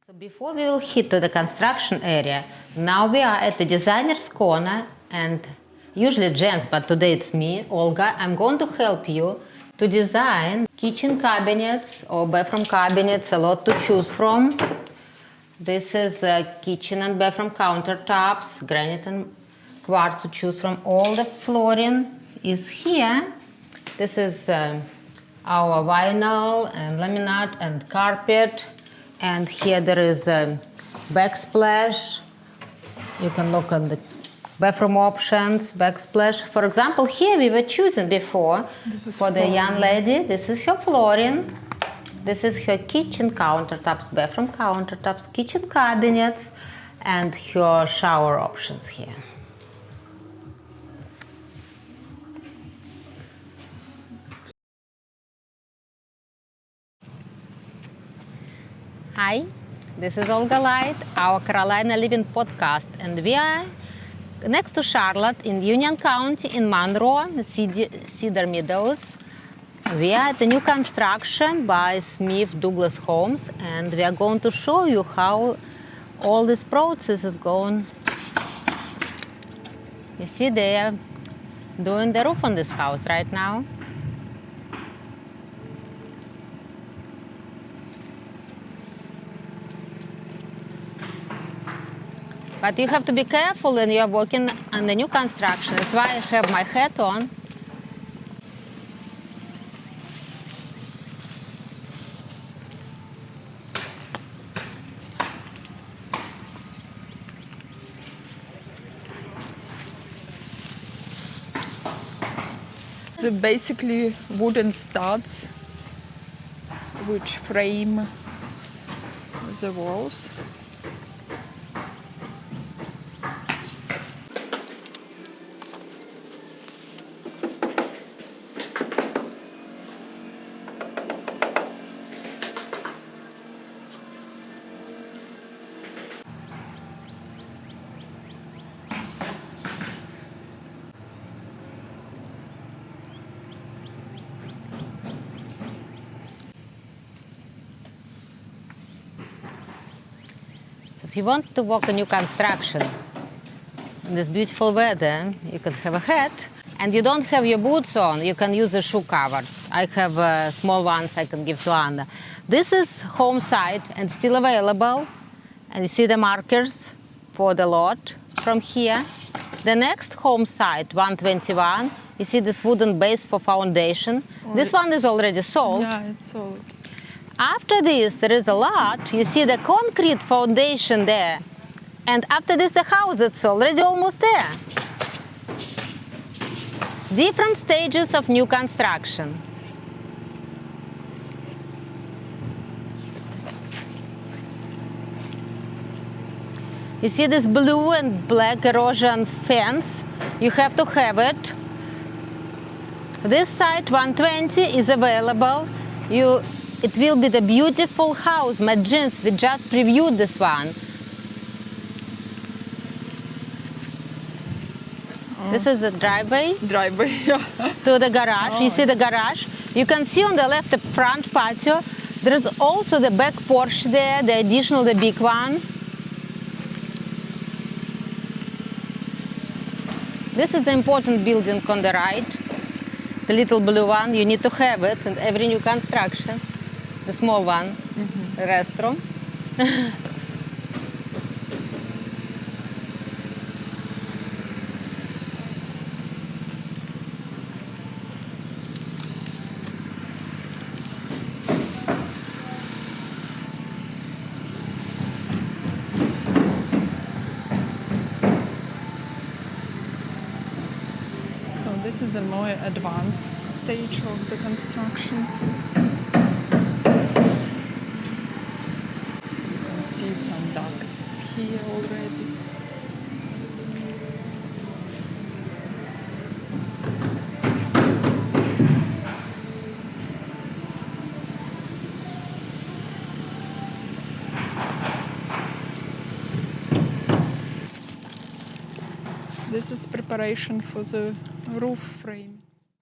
So before we will hit to the construction area, now we are at the designer's corner, and usually gents, but today it's me, Olga. I'm going to help you to design kitchen cabinets or bathroom cabinets, a lot to choose from. This is kitchen and bathroom countertops, granite and quartz to choose from. All the flooring is here. This is our vinyl and laminate and carpet. And here there is a backsplash. You can look at the bathroom options, backsplash. For example, here we were choosing before for the young lady. This is her flooring. This is her kitchen countertops, bathroom countertops, kitchen cabinets, and her shower options here. Hi, this is Olga Light, our Carolina Living podcast, and we are next to Charlotte in Union County in Monroe, Cedar Meadows. We are at the new construction by Smith Douglas Homes, and we are going to show you how all this process is going. You see, they are doing the roof on this house right now. But you have to be careful when you are working on the new construction. That's why I have my hat on. So basically wooden studs which frame the walls. If you want to work on new construction in this beautiful weather, you can have a hat. And you don't have your boots on, you can use the shoe covers. I have small ones I can give to Anna. This is home site and still available. And you see the markers for the lot from here. The next home site, 121, you see this wooden base for foundation. This one is already sold. Yeah, it's sold. After this, there is a lot. You see the concrete foundation there. And after this, the house is already almost there. Different stages of new construction. You see this blue and black erosion fence? You have to have it. This site, 120, is available. It will be the beautiful house. My jeans, we just previewed this one. This is the driveway. Yeah. To the garage. You see the garage. You can see on the left the front patio. There is also the back porch there, the additional, the big one. This is the important building on the right. The little blue one. You need to have it in every new construction. The small one, the restroom. So this is a more advanced stage of the construction. Some ducts here already. This is preparation for the roof frame.